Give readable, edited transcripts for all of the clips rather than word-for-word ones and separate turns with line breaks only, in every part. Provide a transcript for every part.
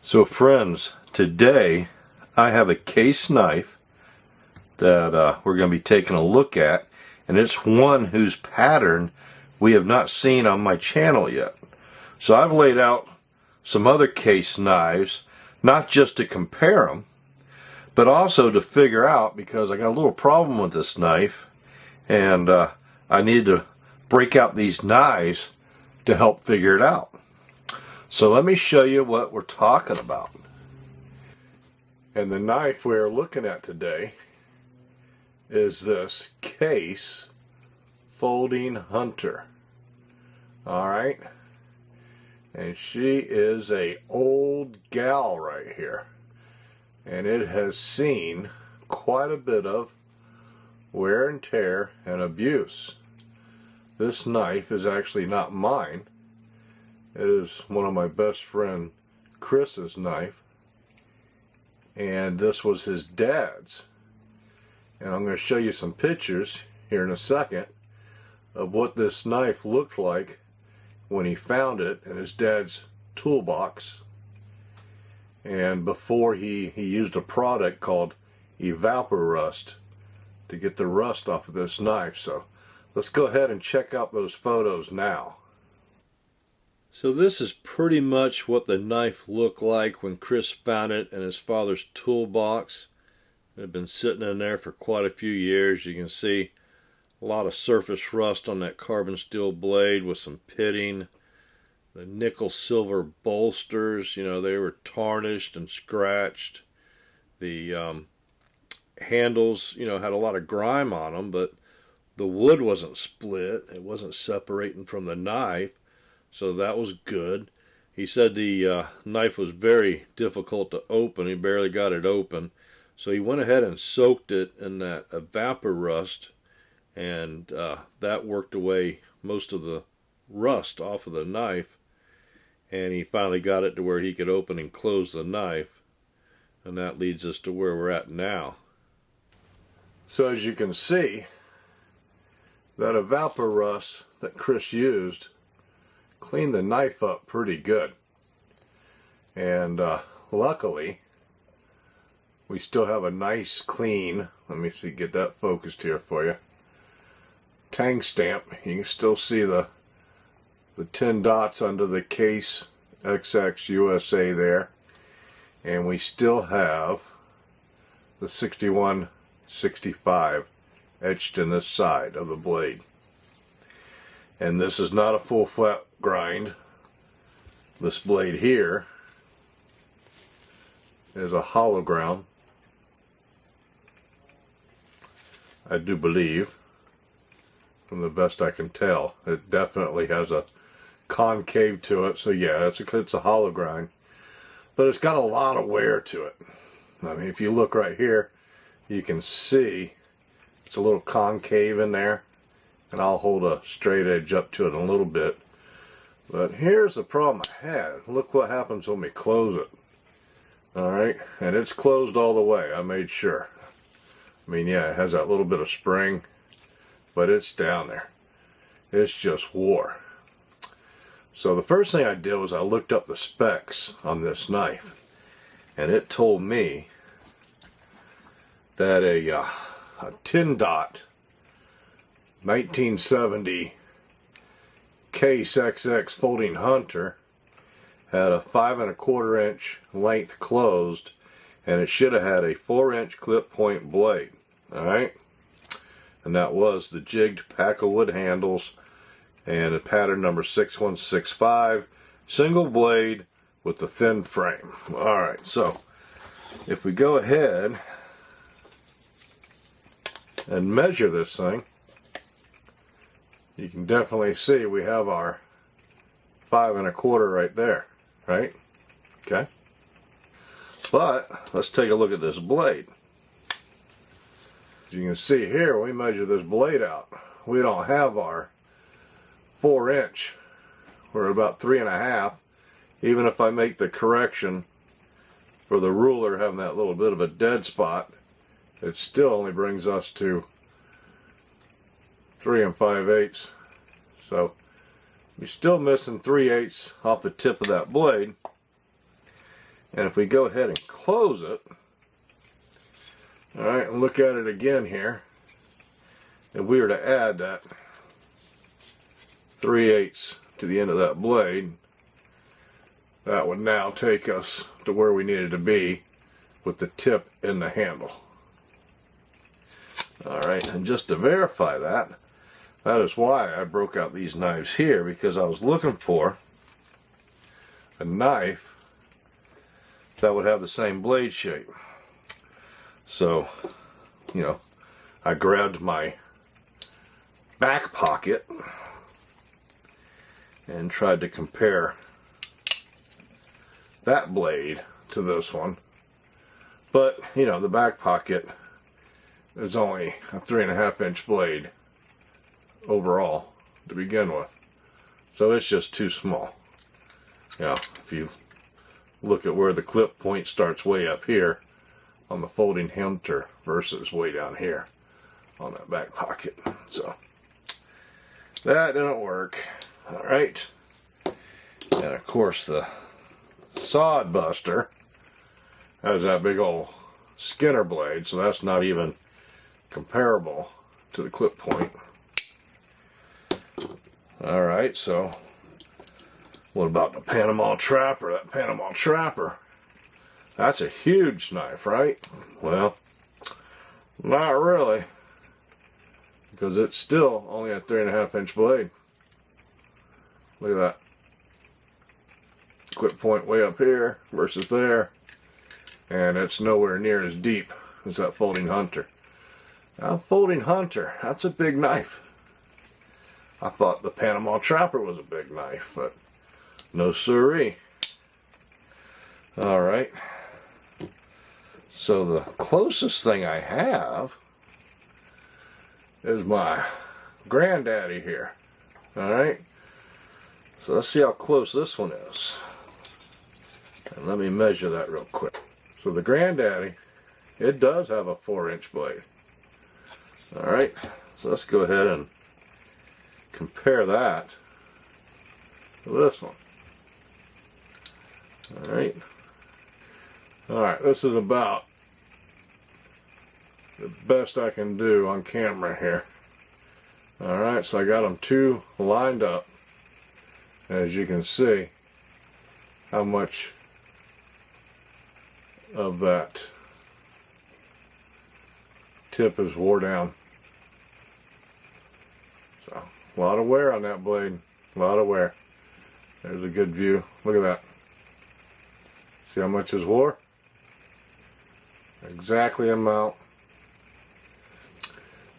So friends, today I have a case knife that we're going to be taking a look at, and it's one whose pattern we have not seen on my channel yet. So I've laid out some other case knives, not just to compare them, but also to figure out, because I got a little problem with this knife, and I need to break out these knives to help figure it out. So let me show you what we're talking about. And the knife we're looking at today is this Case Folding Hunter. Alright? And she is a old gal right here. And it has seen quite a bit of wear and tear and abuse. This knife is actually not mine. It is one of my best friend Chris's knife, and this was his dad's. And I'm going to show you some pictures here in a second of what this knife looked like when he found it in his dad's toolbox, and before he used a product called Evaporust to get the rust off of this knife. So let's go ahead and check out those photos now. So this is pretty much what the knife looked like when Chris found it in his father's toolbox. It had been sitting in there for quite a few years. You can see a lot of surface rust on that carbon steel blade with some pitting. The nickel silver bolsters, you know, they were tarnished and scratched. The handles, you know, had a lot of grime on them, but the wood wasn't split. It wasn't separating from the knife. So that was good. He said the knife was very difficult to open. He barely got it open. So he went ahead and soaked it in that Evaporust, and that worked away most of the rust off of the knife. And he finally got it to where he could open and close the knife. And that leads us to where we're at now. So as you can see, that Evaporust that Chris used cleaned the knife up pretty good. And luckily, we still have a nice clean, let me see, get that focused here for you, tang stamp. You can still see the 10 dots under the Case XX USA there. And we still have the 6165 etched in this side of the blade. And this is not a full flat grind. This blade here is a hollow ground, I do believe, from the best I can tell. It definitely has a concave to it, so yeah, it's a hollow grind, but it's got a lot of wear to it. I mean, if you look right here, you can see it's a little concave in there, and I'll hold a straight edge up to it in a little bit. But here's the problem I had. Look what happens when we close it. Alright, and it's closed all the way, I made sure. I mean, yeah, it has that little bit of spring, but it's down there. It's just wore. So the first thing I did was I looked up the specs on this knife, and it told me that a 10 dot 1970 Case XX Folding Hunter had a 5 1/4 inch length closed, and it should have had a 4-inch clip point blade. Alright, and that was the jigged pack of wood handles and a pattern number 6165, single blade with the thin frame. Alright, so if we go ahead and measure this thing, you can definitely see we have our 5 1/4 right there, right? Okay. But let's take a look at this blade. As you can see here, we measure this blade out. We don't have our 4-inch. We're about 3 1/2. Even if I make the correction for the ruler having that little bit of a dead spot, it still only brings us to 3 5/8. So you're still missing 3/8 off the tip of that blade. And if we go ahead and close it, all right, and look at it again here, if we were to add that 3/8 to the end of that blade, that would now take us to where we needed to be with the tip in the handle. All right, and just to verify that, that is why I broke out these knives here, because I was looking for a knife that would have the same blade shape. So, you know, I grabbed my back pocket and tried to compare that blade to this one. But, you know, the back pocket is only a 3.5-inch blade overall to begin with. So it's just too small. You know, if you look at where the clip point starts way up here on the folding hunter versus way down here on that back pocket. So that didn't work. All right. And of course the sod buster has that big old Skinner blade, so that's not even comparable to the clip point. All right, so what about the Panama Trapper? That Panama Trapper, that's a huge knife, right? Well, not really, because it's still only a 3.5-inch blade. Look at that. Clip point way up here versus there, and it's nowhere near as deep as that folding hunter. Now, folding hunter, that's a big knife. I thought the Panama Trapper was a big knife, but no siree. All right. So the closest thing I have is my granddaddy here. All right. So let's see how close this one is. And let me measure that real quick. So the granddaddy, it does have a 4-inch blade. All right. So let's go ahead and compare that to this one. All right. All right. This is about the best I can do on camera here. All right. So I got them two lined up. As you can see, how much of that tip is wore down. So, a lot of wear on that blade. A lot of wear. There's a good view. Look at that. See how much is wore? Exactly the amount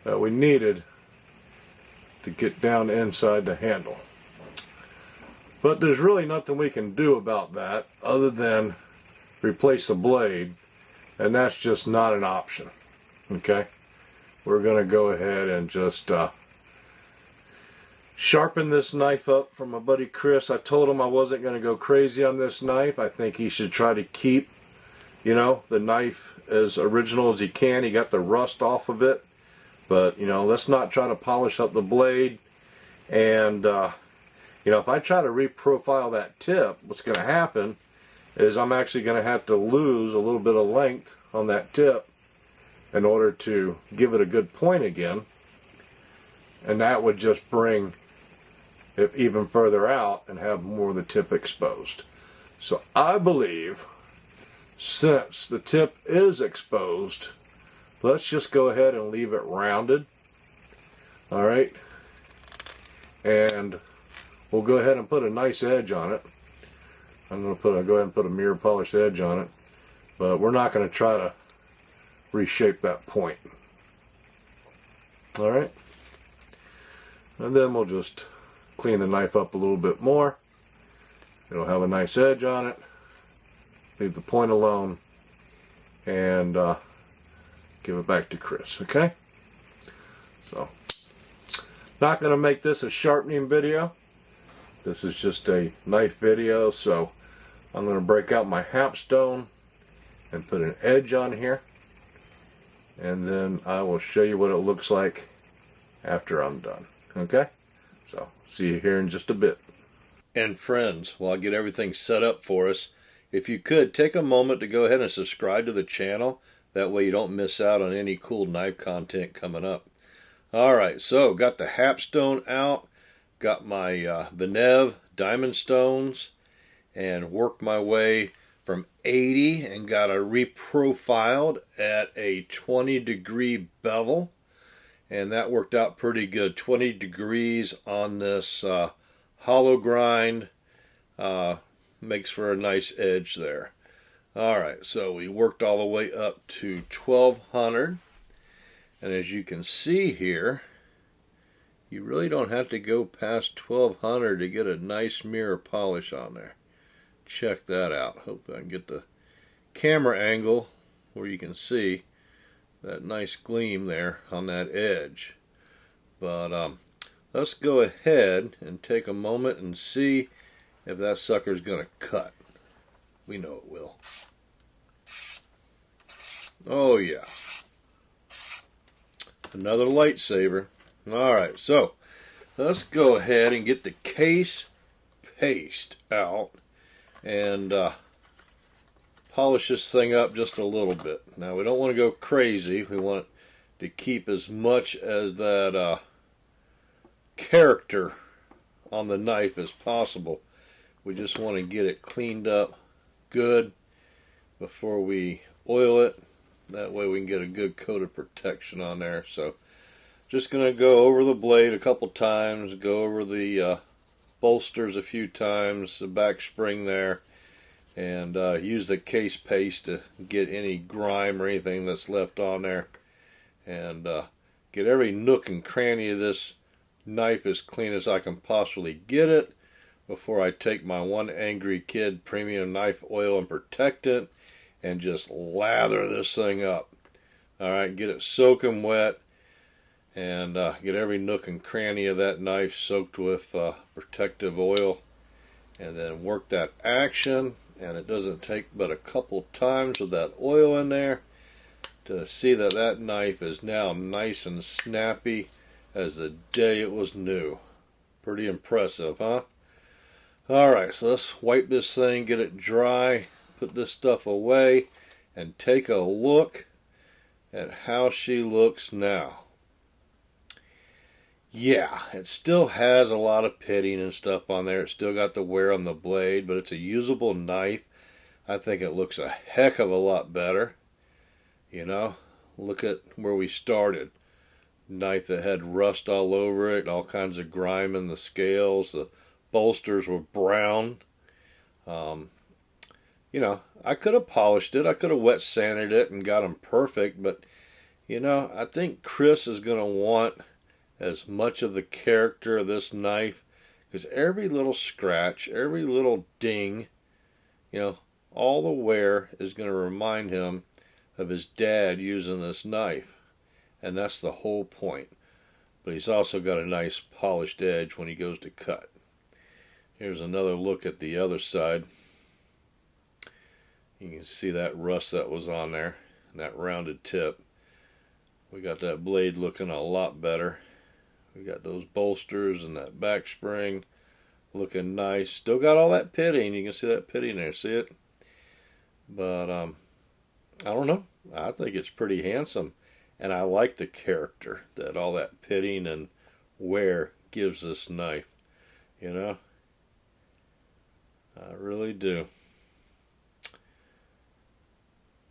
that we needed to get down inside the handle. But there's really nothing we can do about that other than replace the blade, and that's just not an option. Okay? We're going to go ahead and just sharpen this knife up for my buddy Chris. I told him I wasn't going to go crazy on this knife. I think he should try to keep, you know, the knife as original as he can. He got the rust off of it. But, you know, let's not try to polish up the blade. And, you know, if I try to reprofile that tip, what's going to happen is I'm actually going to have to lose a little bit of length on that tip in order to give it a good point again. And that would just bring it even further out and have more of the tip exposed. So I believe, since the tip is exposed, let's just go ahead and leave it rounded. All right. And we'll go ahead and put a nice edge on it. I'm going to go ahead and put a mirror polished edge on it. But we're not going to try to reshape that point. All right. And then we'll just clean the knife up a little bit more. It'll have a nice edge on it. Leave the point alone. And give it back to Chris, okay? So, not going to make this a sharpening video. This is just a knife video, so I'm going to break out my hapstone and put an edge on here. And then I will show you what it looks like after I'm done. Okay? So, see you here in just a bit. And friends, while I get everything set up for us if you could, take a moment to go ahead and subscribe to the channel. That way you don't miss out on any cool knife content coming up. Alright, so got the Hapstone out, got my Vinev diamond stones, and worked my way from 80 and got a reprofiled at a 20-degree bevel. And that worked out pretty good. 20 degrees on this hollow grind makes for a nice edge there. Alright, so we worked all the way up to 1200. And as you can see here, you really don't have to go past 1200 to get a nice mirror polish on there. Check that out. Hope I can get the camera angle where you can see that nice gleam there on that edge. But let's go ahead and take a moment and see if that sucker's gonna cut. We know it will. Oh yeah. Another lightsaber. Alright, so let's go ahead and get the case paste out and polish this thing up just a little bit. Now we don't want to go crazy. We want to keep as much as that character on the knife as possible. We just want to get it cleaned up good before we oil it. That way we can get a good coat of protection on there. So just going to go over the blade a couple times, go over the bolsters a few times, the back spring there, and use the case paste to get any grime or anything that's left on there, and get every nook and cranny of this knife as clean as I can possibly get it before I take my One Angry Kid premium knife oil and protectant and just lather this thing up. Alright, get it soaking wet and get every nook and cranny of that knife soaked with protective oil, and then work that action. And it doesn't take but a couple times with that oil in there to see that that knife is now nice and snappy as the day it was new. Pretty impressive, huh? Alright, so let's wipe this thing, get it dry, put this stuff away, and take a look at how she looks now. Yeah, it still has a lot of pitting and stuff on there. It's still got the wear on the blade, but it's a usable knife. I think it looks a heck of a lot better. You know, look at where we started. Knife that had rust all over it, all kinds of grime in the scales. The bolsters were brown. You know, I could have polished it. I could have wet sanded it and got them perfect, but you know, I think Chris is going to want as much of the character of this knife, because every little scratch, every little ding, you know, all the wear is going to remind him of his dad using this knife, and that's the whole point. But he's also got a nice polished edge when he goes to cut. Here's another look at the other side. You can see that rust that was on there, and that rounded tip. We got that blade looking a lot better. We got those bolsters and that back spring looking nice. Still got all that pitting. You can see that pitting there. See it? But I don't know. I think it's pretty handsome. And I like the character that all that pitting and wear gives this knife. You know? I really do.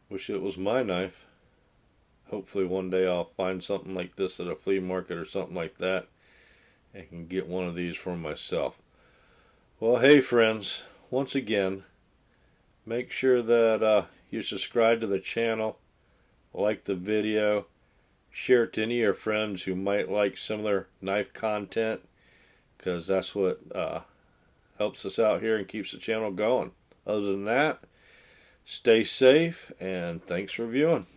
Wish it was my knife. Hopefully one day I'll find something like this at a flea market or something like that and can get one of these for myself. Well, hey friends, once again, make sure that you subscribe to the channel, like the video, share it to any of your friends who might like similar knife content, because that's what helps us out here and keeps the channel going. Other than that, stay safe and thanks for viewing.